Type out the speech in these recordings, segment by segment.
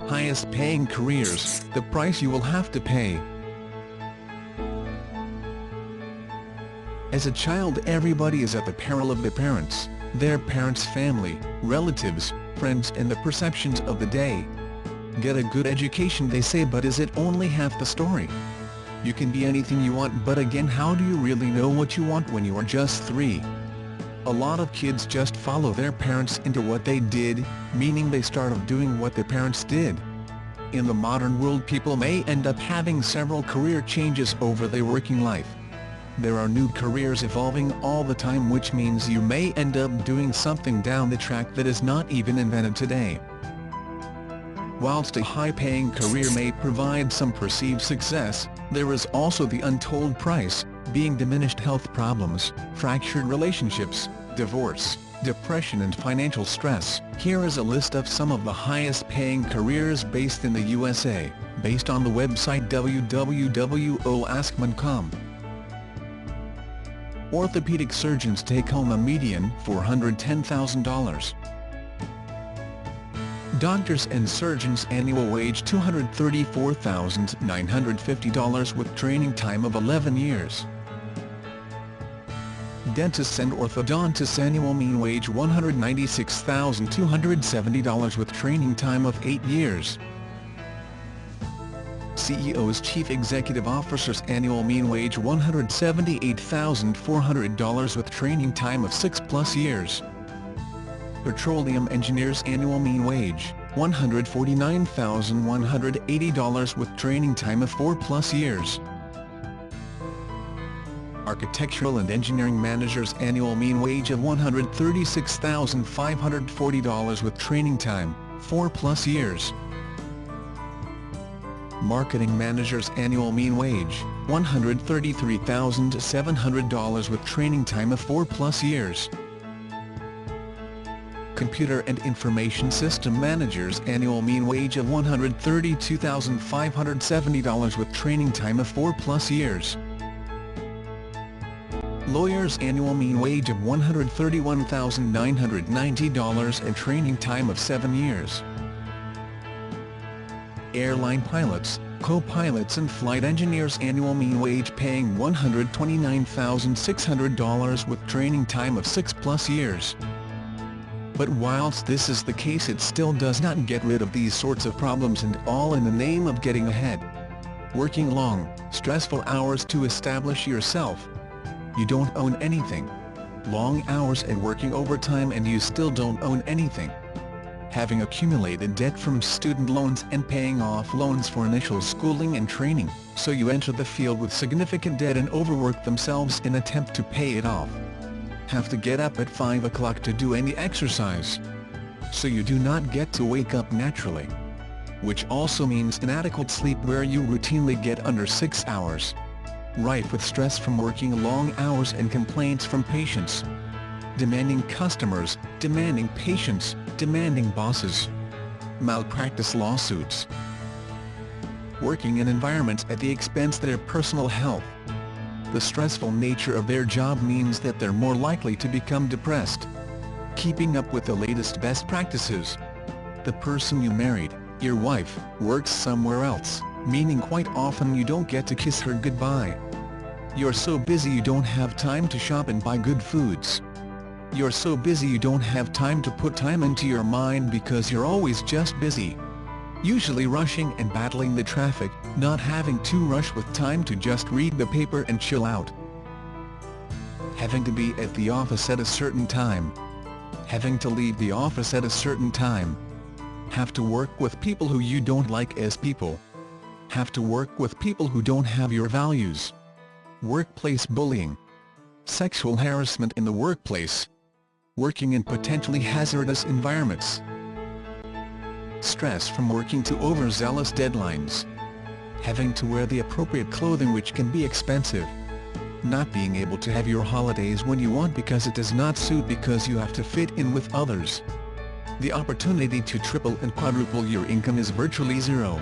Highest paying careers, the price you will have to pay. As a child, everybody is at the peril of their parents' family, relatives, friends and the perceptions of the day. Get a good education, they say, but is it only half the story? You can be anything you want, but again, how do you really know what you want when you are just 3? A lot of kids just follow their parents into what they did, meaning they start off doing what their parents did. In the modern world, people may end up having several career changes over their working life. There are new careers evolving all the time, which means you may end up doing something down the track that is not even invented today. Whilst a high-paying career may provide some perceived success, there is also the untold price, being diminished health problems, fractured relationships, divorce, depression and financial stress. Here is a list of some of the highest-paying careers based in the USA, based on the website www.askman.com. Orthopedic surgeons take home a median $410,000. Doctors and surgeons annual wage $234,950 with training time of 11 years. Dentists and orthodontists annual mean wage $196,270 with training time of 8 years. CEOs, chief executive officers annual mean wage $178,400 with training time of 6+ years. Petroleum engineers annual mean wage $149,180 with training time of 4+ years. Architectural and engineering managers annual mean wage of $136,540 with training time, 4+ years. Marketing managers annual mean wage, $133,700 with training time of 4+ years. Computer and information system managers annual mean wage of $132,570 with training time of 4+ years. Lawyers annual mean wage of $131,990 and training time of 7 years. Airline pilots, co-pilots and flight engineers annual mean wage paying $129,600 with training time of 6+ years. But whilst this is the case, it still does not get rid of these sorts of problems, and all in the name of getting ahead. Working long, stressful hours to establish yourself. You don't own anything. Long hours and working overtime and you still don't own anything. Having accumulated debt from student loans and paying off loans for initial schooling and training, so you enter the field with significant debt and overwork themselves in attempt to pay it off. Have to get up at 5 o'clock to do any exercise. So you do not get to wake up naturally. Which also means inadequate sleep where you routinely get under 6 hours. Rife with stress from working long hours and complaints from patients. Demanding customers, demanding patients, demanding bosses. Malpractice lawsuits. Working in environments at the expense of their personal health. The stressful nature of their job means that they're more likely to become depressed. Keeping up with the latest best practices. The person you married, your wife, works somewhere else, meaning quite often you don't get to kiss her goodbye. You're so busy you don't have time to shop and buy good foods. You're so busy you don't have time to put time into your mind because you're always just busy. Usually rushing and battling the traffic, not having to rush with time to just read the paper and chill out. Having to be at the office at a certain time. Having to leave the office at a certain time. Have to work with people who you don't like as people. Have to work with people who don't have your values. Workplace bullying. Sexual harassment in the workplace. Working in potentially hazardous environments. Stress from working to overzealous deadlines. Having to wear the appropriate clothing which can be expensive. Not being able to have your holidays when you want because it does not suit because you have to fit in with others. The opportunity to triple and quadruple your income is virtually zero.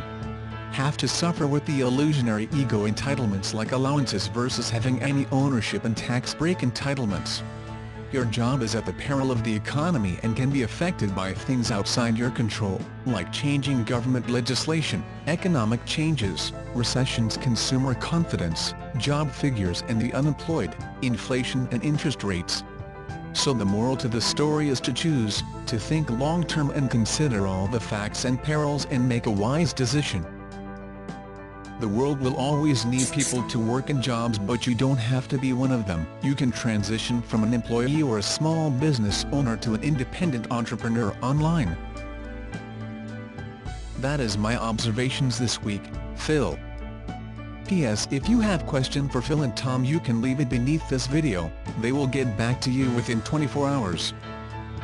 Have to suffer with the illusionary ego entitlements like allowances versus having any ownership and tax break entitlements. Your job is at the peril of the economy and can be affected by things outside your control, like changing government legislation, economic changes, recessions, consumer confidence, job figures and the unemployed, inflation and interest rates. So the moral to the story is to choose, to think long-term and consider all the facts and perils and make a wise decision. The world will always need people to work in jobs, but you don't have to be one of them. You can transition from an employee or a small business owner to an independent entrepreneur online. That is my observations this week, Phil. P.S. If you have question for Phil and Tom, you can leave it beneath this video. They will get back to you within 24 hours.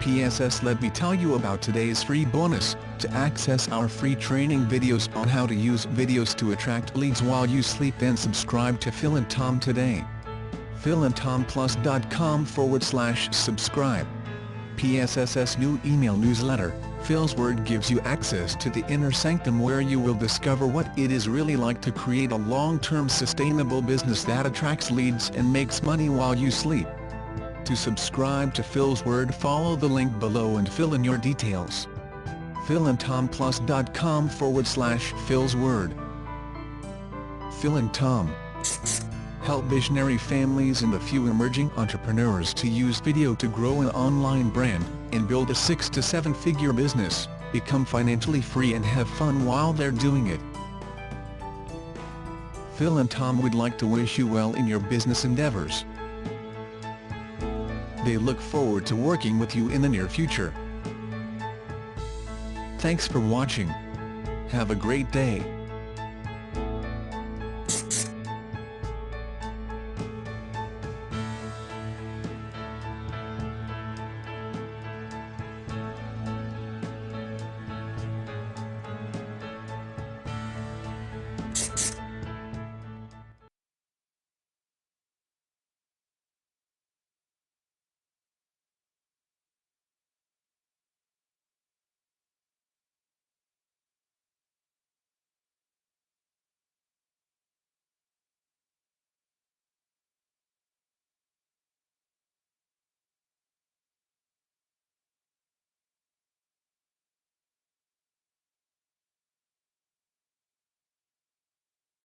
P.S. Let me tell you about today's free bonus. To access our free training videos on how to use videos to attract leads while you sleep, then subscribe to Phil and Tom today. philandtomplus.com/subscribe. PSSS new email newsletter. Phil's Word gives you access to the inner sanctum where you will discover what it is really like to create a long-term sustainable business that attracts leads and makes money while you sleep. To subscribe to Phil's Word, follow the link below and fill in your details. philandtomplus.com/Phil's Word. Phil and Tom help visionary families and a few emerging entrepreneurs to use video to grow an online brand and build a 6- to 7-figure business, become financially free and have fun while they're doing it. Phil and Tom would like to wish you well in your business endeavors. They look forward to working with you in the near future. Thanks for watching. Have a great day.